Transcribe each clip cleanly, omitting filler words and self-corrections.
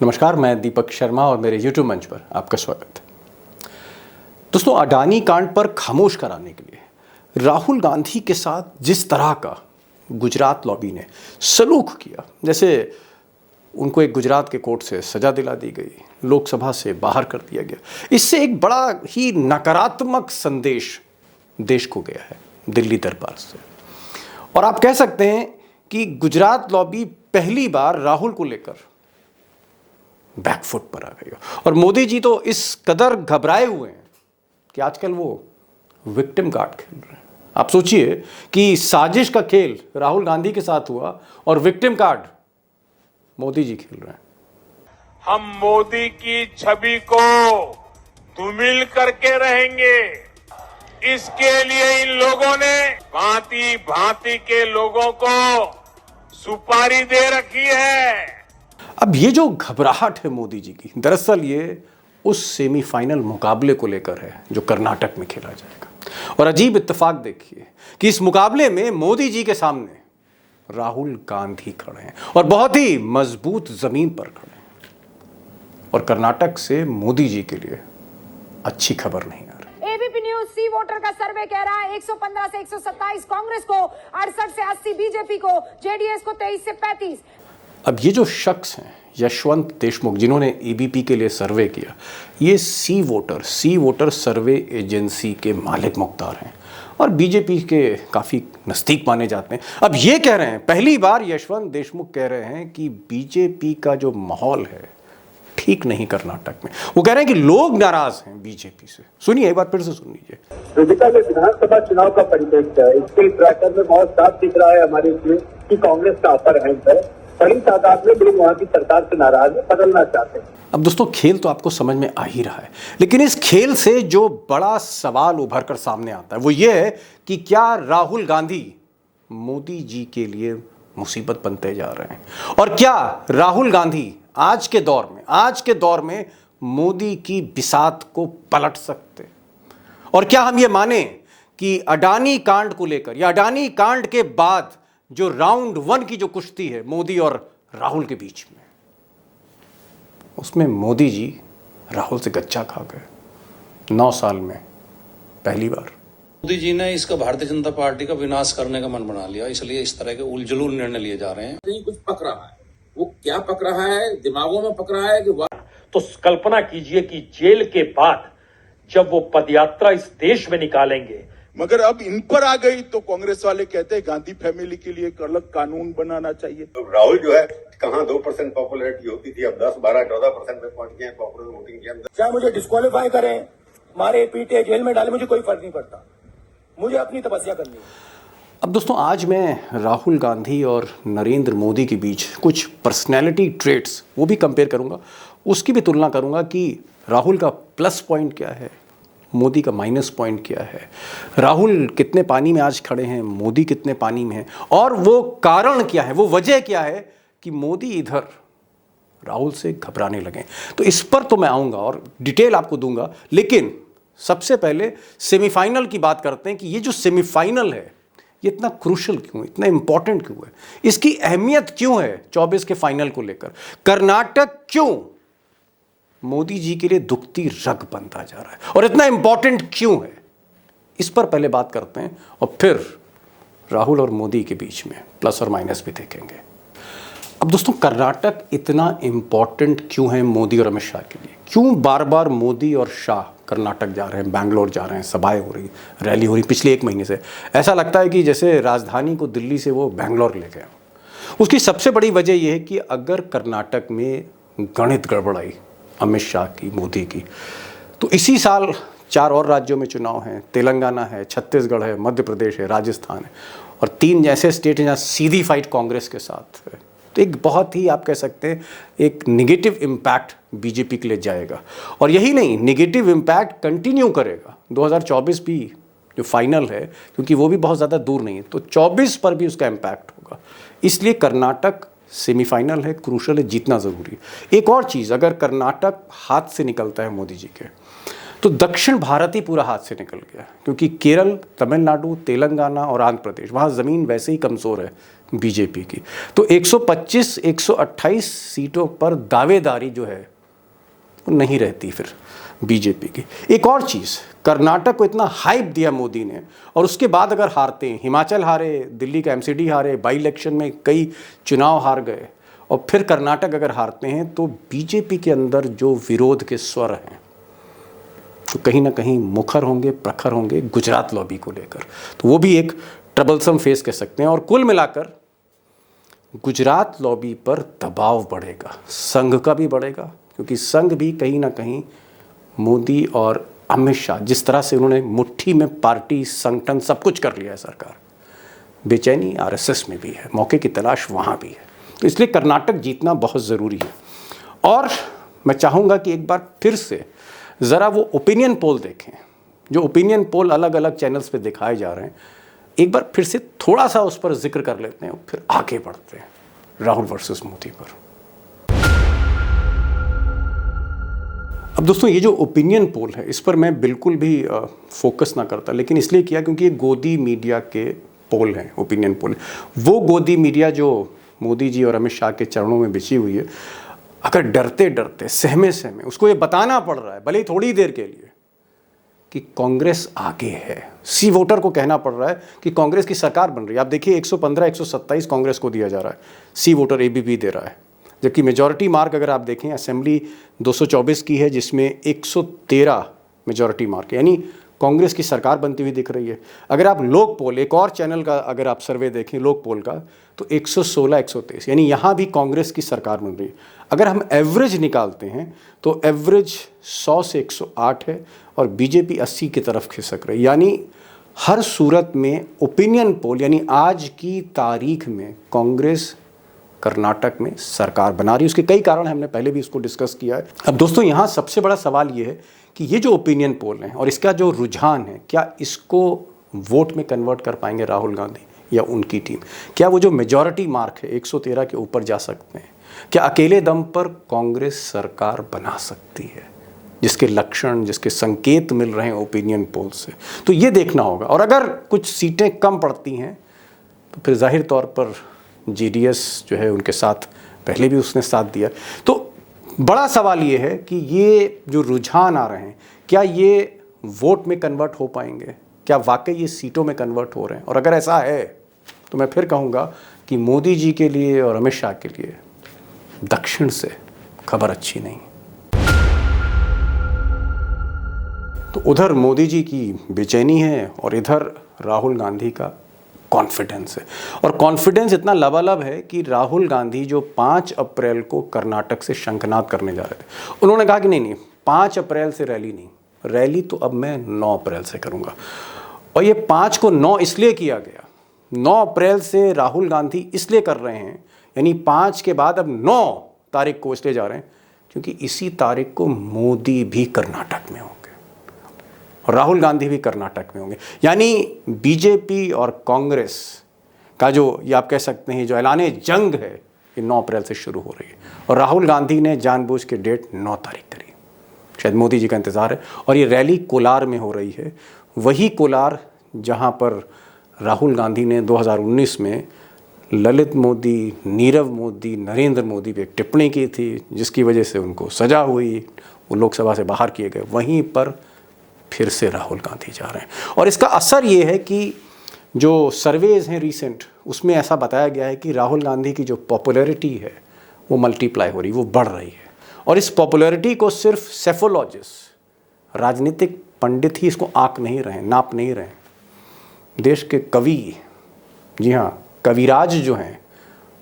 नमस्कार, मैं दीपक शर्मा और मेरे YouTube मंच पर आपका स्वागत है। दोस्तों, अडानी कांड पर खामोश कराने के लिए राहुल गांधी के साथ जिस तरह का गुजरात लॉबी ने सलूक किया, जैसे उनको एक गुजरात के कोर्ट से सजा दिला दी गई, लोकसभा से बाहर कर दिया गया, इससे एक बड़ा ही नकारात्मक संदेश देश को गया है दिल्ली दरबार से। और आप कह सकते हैं कि गुजरात लॉबी पहली बार राहुल को लेकर बैकफुट पर आ गई और मोदी जी तो इस कदर घबराए हुए हैं कि आजकल वो विक्टिम कार्ड खेल रहे हैं। आप सोचिए कि साजिश का खेल राहुल गांधी के साथ हुआ और विक्टिम कार्ड मोदी जी खेल रहे हैं। हम मोदी की छवि को धूमिल करके रहेंगे। इसके लिए इन लोगों ने भांति भांति के लोगों को सुपारी दे रखी है। अब ये जो घबराहट है मोदी जी की, दरअसल ये उस सेमीफाइनल मुकाबले को लेकर है जो कर्नाटक में खेला जाएगा। और अजीब इत्तेफाक देखिए कि इस मुकाबले में मोदी जी के सामने राहुल गांधी खड़े हैं और बहुत ही मजबूत जमीन पर खड़े हैं। और कर्नाटक से मोदी जी के लिए अच्छी खबर नहीं आ रही। एबीपी न्यूज सी वोटर का सर्वे कह रहा है 115 से 127 कांग्रेस को, 68 से 80 बीजेपी को, जेडीएस को 23 से 35। अब ये जो शख्स हैं यशवंत देशमुख, जिन्होंने एबीपी के लिए सर्वे किया, ये सी वोटर सर्वे एजेंसी के मालिक मुख्तार हैं और बीजेपी के काफ़ी नज़दीक माने जाते हैं। अब ये कह रहे हैं, पहली बार यशवंत देशमुख कह रहे हैं कि बीजेपी का जो माहौल है ठीक नहीं कर्नाटक में। वो कह रहे हैं कि लोग नाराज हैं बीजेपी से। सुनिए, एक बार फिर से सुन लीजिए। विधानसभा चुनाव का परिप्रेक्ष्य है, इसके ट्रैकर में बहुत साफ दिख रहा है हमारे इसमें कि कांग्रेस का अपर हैंड है। बड़ी तादाद में लोग वहां की सरकार से नाराज है, बदलना चाहते हैं। अब दोस्तों, खेल तो आपको समझ में आ ही रहा है, लेकिन इस खेल से जो बड़ा सवाल उभर कर सामने आता है वो ये है कि क्या राहुल गांधी मोदी जी के लिए मुसीबत बनते जा रहे हैं और क्या राहुल गांधी आज के दौर में मोदी की बिसात को पलट सकते। और क्या हम ये माने कि अडानी कांड को लेकर या अडानी कांड के बाद जो राउंड 1 की जो कुश्ती है मोदी और राहुल के बीच में, उसमें मोदी जी राहुल से गच्चा खा गए 9 साल में पहली बार। मोदी जी ने इसका भारतीय जनता पार्टी का विनाश करने का मन बना लिया, इसलिए इस तरह के उलझुल निर्णय लिए जा रहे हैं। नहीं, कुछ पक रहा है। वो क्या पक रहा है? दिमागों में पक रहा है कि तो कल्पना कीजिए कि जेल के बाद जब वो पदयात्रा इस देश में निकालेंगे, मगर अब इन पर आ गई तो कांग्रेस वाले कहते हैं गांधी फैमिली के लिए एक अलग कानून बनाना चाहिए। तो राहुल जो है कहां 2% पॉपुलैरिटी होती थी, अब 10, 12, 14% पे पहुंच गए पॉपुलर वोटिंग के अंदर। चाहे मुझे डिस्क्वालीफाई करें, मारे पीटे, जेल में डाले, मुझे कोई फर्क नहीं पड़ता। मुझे अपनी तपस्या करनी है। अब दोस्तों, आज मैं राहुल गांधी और नरेंद्र मोदी के बीच कुछ पर्सनैलिटी ट्रेट्स वो भी कंपेयर करूंगा, उसकी भी तुलना करूंगा कि राहुल का प्लस पॉइंट क्या है, मोदी का माइनस पॉइंट क्या है, राहुल कितने पानी में आज खड़े हैं, मोदी कितने पानी में हैं, और वो कारण क्या है, वो वजह क्या है कि मोदी इधर राहुल से घबराने लगे। तो इस पर तो मैं आऊँगा और डिटेल आपको दूंगा, लेकिन सबसे पहले सेमीफाइनल की बात करते हैं कि ये जो सेमीफाइनल है ये इतना क्रूशल क्यों है, इतना इंपॉर्टेंट क्यों है, इसकी अहमियत क्यों है 24 के फाइनल को लेकर। कर्नाटक क्यों मोदी जी के लिए दुखती रग बनता जा रहा है और इतना इंपॉर्टेंट क्यों है, इस पर पहले बात करते हैं और फिर राहुल और मोदी के बीच में प्लस और माइनस भी देखेंगे। अब दोस्तों, कर्नाटक इतना इंपॉर्टेंट क्यों है मोदी और अमित शाह के लिए? क्यों बार बार मोदी और शाह कर्नाटक जा रहे हैं, बैंगलोर जा रहे हैं, सभाएं हो रही, रैली हो रही पिछले 1 महीने से? ऐसा लगता है कि जैसे राजधानी को दिल्ली से वो बैंगलोर ले गए। उसकी सबसे बड़ी वजह यह है कि अगर कर्नाटक में गणित गड़बड़ाई अमित शाह की, मोदी की, तो इसी साल 4 और राज्यों में चुनाव हैं। तेलंगाना है, छत्तीसगढ़ है, मध्य प्रदेश है, राजस्थान है और 3 ऐसे स्टेट हैं जहाँ सीधी फाइट कांग्रेस के साथ है। तो एक बहुत ही, आप कह सकते हैं, एक निगेटिव इम्पैक्ट बीजेपी के लिए जाएगा। और यही नहीं, निगेटिव इम्पैक्ट कंटिन्यू करेगा 2024 भी जो फाइनल है, क्योंकि वो भी बहुत ज़्यादा दूर नहीं है, तो 24 पर भी उसका इम्पैक्ट होगा। इसलिए कर्नाटक सेमीफाइनल है, क्रूशल है, जीतना ज़रूरी है। एक और चीज़, अगर कर्नाटक हाथ से निकलता है मोदी जी के, तो दक्षिण भारत ही पूरा हाथ से निकल गया, क्योंकि केरल, तमिलनाडु, तेलंगाना और आंध्र प्रदेश, वहाँ ज़मीन वैसे ही कमज़ोर है बीजेपी की। तो 125 128 सीटों पर दावेदारी जो है वो नहीं रहती फिर बीजेपी की। एक और चीज़, कर्नाटक को इतना हाइप दिया मोदी ने और उसके बाद अगर हारते हैं, हिमाचल हारे, दिल्ली का एमसीडी हारे, बाई इलेक्शन में कई चुनाव हार गए और फिर कर्नाटक अगर हारते हैं तो बीजेपी के अंदर जो विरोध के स्वर हैं तो कहीं ना कहीं मुखर होंगे, प्रखर होंगे गुजरात लॉबी को लेकर। तो वो भी एक ट्रबलसम फेस कह सकते हैं। और कुल मिलाकर गुजरात लॉबी पर दबाव बढ़ेगा, संघ का भी बढ़ेगा, क्योंकि संघ भी कहीं ना कहीं मोदी और अमित शाह जिस तरह से उन्होंने मुट्ठी में पार्टी, संगठन सब कुछ कर लिया है सरकार, बेचैनी आरएसएस में भी है, मौके की तलाश वहाँ भी है। तो इसलिए कर्नाटक जीतना बहुत ज़रूरी है। और मैं चाहूँगा कि एक बार फिर से ज़रा वो ओपिनियन पोल देखें, जो ओपिनियन पोल अलग अलग चैनल्स पे दिखाए जा रहे हैं, एक बार फिर से थोड़ा सा उस पर जिक्र कर लेते हैं और फिर आगे बढ़ते हैं राहुल वर्सेस मोदी पर। अब दोस्तों ये जो ओपिनियन पोल है इस पर मैं बिल्कुल भी फोकस ना करता, लेकिन इसलिए किया क्योंकि ये गोदी मीडिया के पोल हैं, ओपिनियन पोल। वो गोदी मीडिया जो मोदी जी और अमित शाह के चरणों में बिछी हुई है, अगर डरते डरते सहमे सहमे उसको ये बताना पड़ रहा है, भले ही थोड़ी देर के लिए, कि कांग्रेस आगे है, सी वोटर को कहना पड़ रहा है कि कांग्रेस की सरकार बन रही है। आप देखिए 115 127 कांग्रेस को दिया जा रहा है, सी वोटर एबीपी दे रहा है, जबकि मेजॉरिटी मार्क अगर आप देखें असेंबली 224 की है जिसमें 113 मेजॉरिटी मार्क है, यानी कांग्रेस की सरकार बनती हुई दिख रही है। अगर आप लोक पोल, एक और चैनल का अगर आप सर्वे देखें लोक पोल का, तो 116 123, यानी यहाँ भी कांग्रेस की सरकार बन रही है। अगर हम एवरेज निकालते हैं तो एवरेज 100 से 108 है और बीजेपी 80 की तरफ खिसक रही है। यानी हर सूरत में ओपिनियन पोल, यानी आज की तारीख में कांग्रेस कर्नाटक में सरकार बना रही है। उसके कई कारण हैं, हमने पहले भी इसको डिस्कस किया है। अब दोस्तों यहाँ सबसे बड़ा सवाल ये है कि ये जो ओपिनियन पोल हैं और इसका जो रुझान है, क्या इसको वोट में कन्वर्ट कर पाएंगे राहुल गांधी या उनकी टीम? क्या वो जो मेजॉरिटी मार्क है 113 के ऊपर जा सकते हैं? क्या अकेले दम पर कांग्रेस सरकार बना सकती है, जिसके लक्षण, जिसके संकेत मिल रहे हैं ओपिनियन पोल से? तो ये देखना होगा। और अगर कुछ सीटें कम पड़ती हैं तो फिर जाहिर तौर पर जेडीएस जो है उनके साथ पहले भी उसने साथ दिया। तो बड़ा सवाल ये है कि ये जो रुझान आ रहे हैं क्या ये वोट में कन्वर्ट हो पाएंगे? क्या वाकई ये सीटों में कन्वर्ट हो रहे हैं? और अगर ऐसा है तो मैं फिर कहूँगा कि मोदी जी के लिए और अमित शाह के लिए दक्षिण से खबर अच्छी नहीं। तो उधर मोदी जी की बेचैनी है और इधर राहुल गांधी का कॉन्फिडेंस है। और कॉन्फिडेंस इतना लबालब है कि राहुल गांधी जो 5 अप्रैल को कर्नाटक से शंखनाद करने जा रहे थे, उन्होंने कहा कि नहीं 5 अप्रैल से रैली नहीं, रैली तो अब मैं 9 अप्रैल से करूंगा। और ये 5 को 9 इसलिए किया गया, 9 अप्रैल से राहुल गांधी इसलिए कर रहे हैं, यानी 5 के बाद अब 9 तारीख को इसलिए जा रहे हैं क्योंकि इसी तारीख को मोदी भी कर्नाटक में होंगे और राहुल गांधी भी कर्नाटक में होंगे। यानी बीजेपी और कांग्रेस का जो ये आप कह सकते हैं जो ऐलाने जंग है ये 9 अप्रैल से शुरू हो रही है। और राहुल गांधी ने जानबूझ के डेट 9 तारीख करी, शायद मोदी जी का इंतज़ार है। और ये रैली कोलार में हो रही है, वही कोलार जहाँ पर राहुल गांधी ने 2019 में ललित मोदी, नीरव मोदी, नरेंद्र मोदी पे एक टिप्पणी की थी जिसकी वजह से उनको सजा हुई, वो लोकसभा से बाहर किए गए। वहीं पर फिर से राहुल गांधी जा रहे हैं। और इसका असर ये है कि जो सर्वेज हैं रीसेंट, उसमें ऐसा बताया गया है कि राहुल गांधी की जो पॉपुलैरिटी है वो मल्टीप्लाई हो रही, वो बढ़ रही है। और इस पॉपुलैरिटी को सिर्फ सेफोलॉजिस्ट, राजनीतिक पंडित ही इसको आंक नहीं रहे, नाप नहीं रहे। देश के कवि, जी हाँ कविराज जो हैं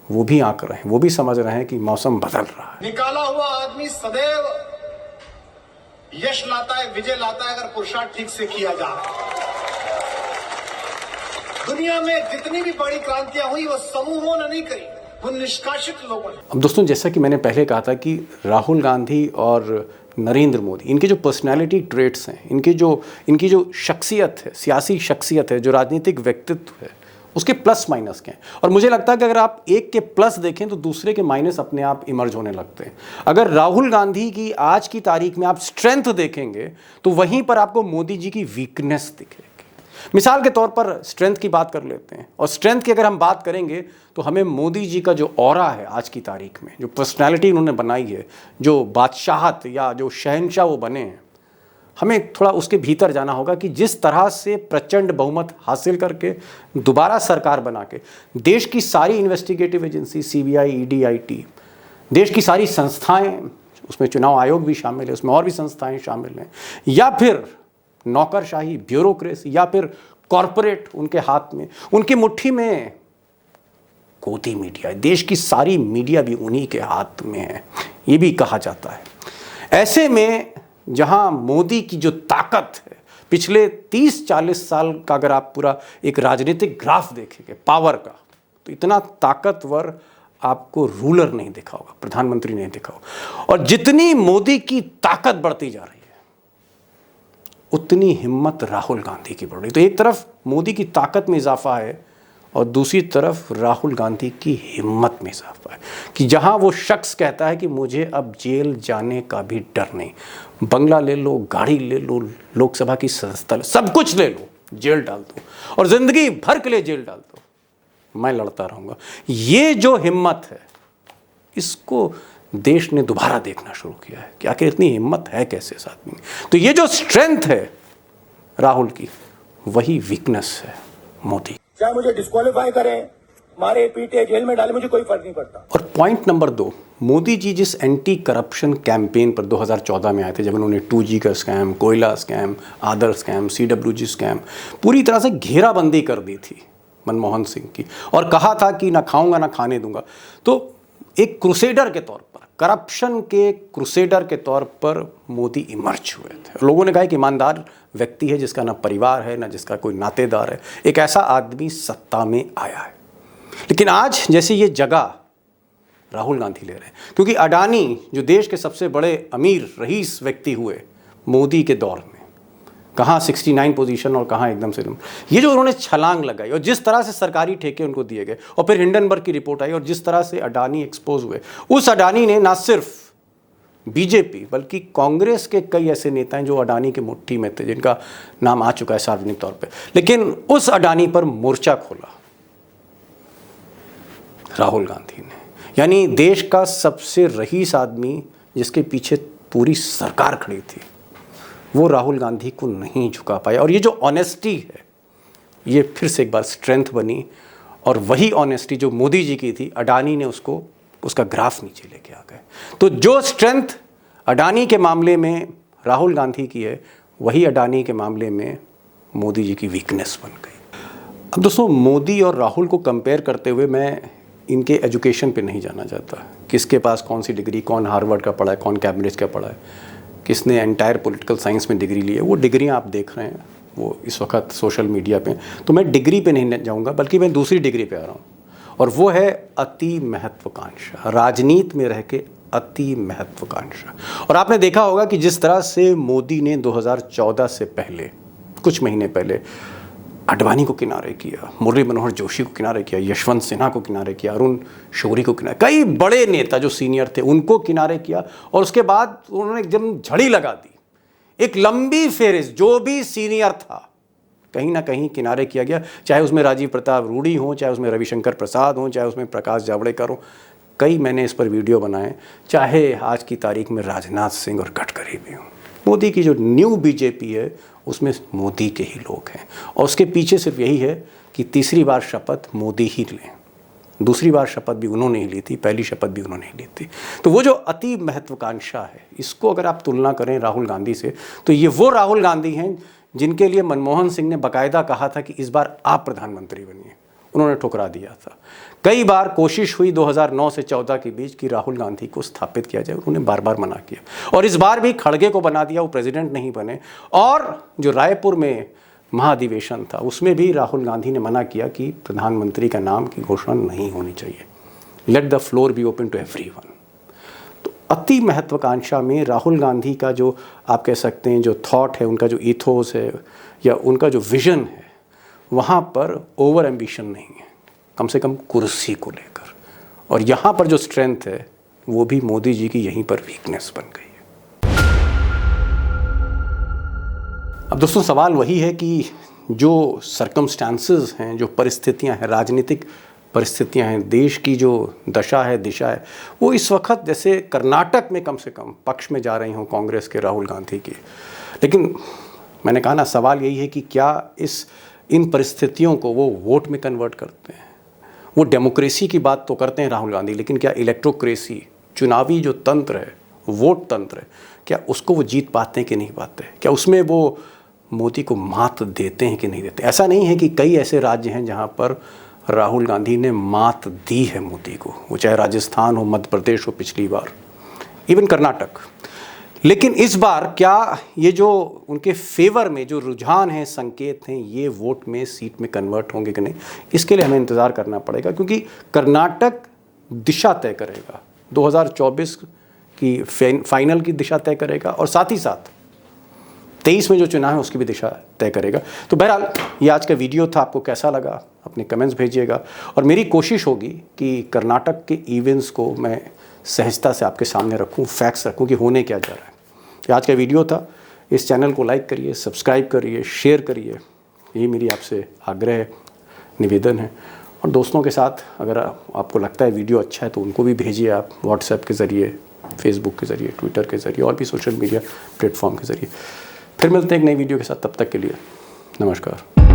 वो भी आंक रहे हैं, वो भी समझ रहे हैं कि मौसम बदल रहा है। निकाला हुआ आदमी सदैव यश लाता है, विजय लाता है अगर पुरुषार्थ ठीक से किया जाए। दुनिया में जितनी भी बड़ी क्रांतियां हुई वो समूहों ने नहीं करी, वो निष्कासित लोगों ने। अब दोस्तों जैसा कि मैंने पहले कहा था कि राहुल गांधी और नरेंद्र मोदी, इनके जो पर्सनैलिटी ट्रेट्स हैं, इनकी जो शख्सियत है, सियासी शख्सियत है, जो राजनीतिक व्यक्तित्व है, उसके प्लस माइनस के हैं। और मुझे लगता है कि अगर आप एक के प्लस देखें तो दूसरे के माइनस अपने आप इमर्ज होने लगते हैं। अगर राहुल गांधी की आज की तारीख में आप स्ट्रेंथ देखेंगे तो वहीं पर आपको मोदी जी की वीकनेस दिखेगी। मिसाल के तौर पर स्ट्रेंथ की बात कर लेते हैं, और स्ट्रेंथ की अगर हम बात करेंगे तो हमें मोदी जी का जो ऑरा है आज की तारीख में, जो पर्सनैलिटी उन्होंने बनाई है, जो बादशाहत या जो शहंशाह वो बने हैं, हमें थोड़ा उसके भीतर जाना होगा कि जिस तरह से प्रचंड बहुमत हासिल करके दोबारा सरकार बना के देश की सारी investigative agency, CBI, ED, IT, देश की सारी संस्थाएं, उसमें चुनाव आयोग भी शामिल है, उसमें और भी संस्थाएं शामिल हैं, या फिर नौकरशाही, ब्यूरोक्रेसी, या फिर कॉरपोरेट उनके हाथ में, उनकी मुट्ठी में गोदी मीडिया है, देश की सारी मीडिया भी उन्हीं के हाथ में है, ये भी कहा जाता है। ऐसे में जहां मोदी की जो ताकत है, पिछले 30-40 साल का अगर आप पूरा एक राजनीतिक ग्राफ देखेंगे पावर का, तो इतना ताकतवर आपको रूलर नहीं दिखा होगा, प्रधानमंत्री नहीं दिखा होगा। और जितनी मोदी की ताकत बढ़ती जा रही है, उतनी हिम्मत राहुल गांधी की बढ़ रही है। तो एक तरफ मोदी की ताकत में इजाफा है और दूसरी तरफ राहुल गांधी की हिम्मत में इजाफा है कि जहां वो शख्स कहता है कि मुझे अब जेल जाने का भी डर नहीं, बंगला ले लो, गाड़ी ले लो, लोकसभा की सदस्यता, सब कुछ ले लो, जेल डाल दो और जिंदगी भर के लिए जेल डाल दो, मैं लड़ता रहूंगा। ये जो हिम्मत है, इसको देश ने दोबारा देखना शुरू किया है कि आखिर इतनी हिम्मत है कैसे इस आदमी में। तो ये जो स्ट्रेंथ है राहुल की, वही वीकनेस है मोदी। चाहे मुझे डिस्क्वालीफाई करें, मारे पीटे, जेल में डाले, मुझे कोई फर्क नहीं पड़ता। और पॉइंट नंबर 2, मोदी जी जिस एंटी करप्शन कैंपेन पर 2014 में आए थे, जब उन्होंने 2G का स्कैम, कोयला स्कैम, आदर स्कैम, CWG स्कैम, पूरी तरह से घेराबंदी कर दी थी मनमोहन सिंह की, और कहा था कि ना खाऊंगा ना खाने दूंगा। तो एक क्रूसेडर के तौर पर, करप्शन के क्रूसेडर के तौर पर मोदी इमर्ज हुए थे। लोगों ने कहा कि ईमानदार व्यक्ति है, जिसका ना परिवार है, ना जिसका कोई नातेदार है, एक ऐसा आदमी सत्ता में आया है। लेकिन आज जैसे ये जगह राहुल गांधी ले रहे हैं, क्योंकि अडानी जो देश के सबसे बड़े अमीर रईस व्यक्ति हुए मोदी के दौर में, कहाँ 69 पोजीशन और कहाँ एकदम से ये जो उन्होंने छलांग लगाई, और जिस तरह से सरकारी ठेके उनको दिए गए, और फिर हिंडनबर्ग की रिपोर्ट आई, और जिस तरह से अडानी एक्सपोज हुए, उस अडानी ने ना सिर्फ बीजेपी बल्कि कांग्रेस के कई ऐसे नेता हैं जो अडानी के मुट्ठी में थे, जिनका नाम आ चुका है सार्वजनिक तौर पे, लेकिन उस अडानी पर मोर्चा खोला राहुल गांधी ने। यानी देश का सबसे रईस आदमी जिसके पीछे पूरी सरकार खड़ी थी, वो राहुल गांधी को नहीं झुका पाया। और ये जो ऑनेस्टी है, ये फिर से एक बार स्ट्रेंथ बनी, और वही ऑनेस्टी जो मोदी जी की थी, अडानी ने उसको, उसका ग्राफ नीचे लेके आ गए। तो जो स्ट्रेंथ अडानी के मामले में राहुल गांधी की है, वही अडानी के मामले में मोदी जी की वीकनेस बन गई। अब दोस्तों, मोदी और राहुल को कंपेयर करते हुए मैं इनके एजुकेशन पे नहीं जाना चाहता, किसके पास कौन सी डिग्री, कौन हार्वर्ड का पढ़ा है, कौन कैम्ब्रिज का पढ़ा है, किसने एंटायर पॉलिटिकल साइंस में डिग्री ली है। वो डिग्रियां आप देख रहे हैं वो इस वक्त सोशल मीडिया पे, तो मैं डिग्री पे नहीं जाऊंगा, बल्कि मैं दूसरी डिग्री पे आ रहा हूँ, और वो है अति महत्वाकांक्षा, राजनीति में रह के अति महत्वाकांक्षा। और आपने देखा होगा कि जिस तरह से मोदी ने 2014 से पहले, कुछ महीने पहले, आडवाणी को किनारे किया, मुरली मनोहर जोशी को किनारे किया, यशवंत सिन्हा को किनारे किया, अरुण शौरी को किनारे, कई बड़े नेता जो सीनियर थे उनको किनारे किया, और उसके बाद उन्होंने एकदम झड़ी लगा दी। एक लंबी फेरिस्त जो भी सीनियर था कहीं ना कहीं किनारे किया गया, चाहे उसमें राजीव प्रताप रूडी हो, चाहे उसमें रविशंकर प्रसाद हो, चाहे उसमें प्रकाश जावड़ेकर हो, कई मैंने इस पर वीडियो बनाए, चाहे आज की तारीख में राजनाथ सिंह और गडकरी भी हों। मोदी की जो न्यू बीजेपी है उसमें मोदी के ही लोग हैं, और उसके पीछे सिर्फ यही है कि तीसरी बार शपथ मोदी ही लें। दूसरी बार शपथ भी उन्होंने ही ली थी, पहली शपथ भी उन्होंने ही ली थी। तो वो जो अति महत्वाकांक्षा है, इसको अगर आप तुलना करें राहुल गांधी से, तो ये वो राहुल गांधी हैं जिनके लिए मनमोहन सिंह ने बाकायदा कहा था कि इस बार आप प्रधानमंत्री बनिए, उन्होंने ठुकरा दिया था। कई बार कोशिश हुई 2009 से 14 के बीच कि राहुल गांधी को स्थापित किया जाए, उन्होंने बार बार मना किया, और इस बार भी खड़गे को बना दिया, वो प्रेसिडेंट नहीं बने। और जो रायपुर में महाधिवेशन था उसमें भी राहुल गांधी ने मना किया कि प्रधानमंत्री का नाम की घोषणा नहीं होनी चाहिए, let the floor be open to everyone. तो अति महत्वाकांक्षा में राहुल गांधी का जो आप कह सकते हैं जो थॉट है, उनका जो ईथोस है या उनका जो विजन है, वहाँ पर ओवर एम्बिशन नहीं है, कम से कम कुर्सी को लेकर। और यहाँ पर जो स्ट्रेंथ है वो भी मोदी जी की यहीं पर वीकनेस बन गई है। अब दोस्तों, सवाल वही है कि जो सर्कमस्टांसेस हैं, जो परिस्थितियां हैं, राजनीतिक परिस्थितियां हैं, देश की जो दशा है, दिशा है, वो इस वक्त जैसे कर्नाटक में कम से कम पक्ष में जा रही हों कांग्रेस के राहुल गांधी की। लेकिन मैंने कहा ना, सवाल यही है कि क्या इन परिस्थितियों को वो वोट में कन्वर्ट करते हैं। वो डेमोक्रेसी की बात तो करते हैं राहुल गांधी, लेकिन क्या इलेक्ट्रोक्रेसी, चुनावी जो तंत्र है, वोट तंत्र है, क्या उसको वो जीत पाते हैं कि नहीं पाते? क्या उसमें वो मोदी को मात देते हैं कि नहीं देते? ऐसा नहीं है कि कई ऐसे राज्य हैं जहां पर राहुल गांधी ने मात दी है मोदी को, वो चाहे राजस्थान हो, मध्य प्रदेश हो पिछली बार, इवन कर्नाटक। लेकिन इस बार क्या ये जो उनके फेवर में जो रुझान है, संकेत हैं, ये वोट में, सीट में कन्वर्ट होंगे कि नहीं, इसके लिए हमें इंतज़ार करना पड़ेगा, क्योंकि कर्नाटक दिशा तय करेगा, 2024 की फाइनल की दिशा तय करेगा, और साथ ही साथ 23 में जो चुनाव है उसकी भी दिशा तय करेगा। तो बहरहाल ये आज का वीडियो था, आपको कैसा लगा अपने कमेंट्स भेजिएगा, और मेरी कोशिश होगी कि कर्नाटक के इवेंट्स को मैं सहजता से आपके सामने रखूं, फैक्ट्स रखूं कि होने क्या जा रहा है। ये आज का वीडियो था। इस चैनल को लाइक करिए, सब्सक्राइब करिए, शेयर करिए, यही मेरी आपसे आग्रह, निवेदन है। और दोस्तों के साथ अगर आपको लगता है वीडियो अच्छा है तो उनको भी भेजिए आप, व्हाट्सएप के ज़रिए, फेसबुक के ज़रिए, ट्विटर के ज़रिए और भी सोशल मीडिया प्लेटफॉर्म के ज़रिए। फिर मिलते हैं एक नई वीडियो के साथ, तब तक के लिए नमस्कार।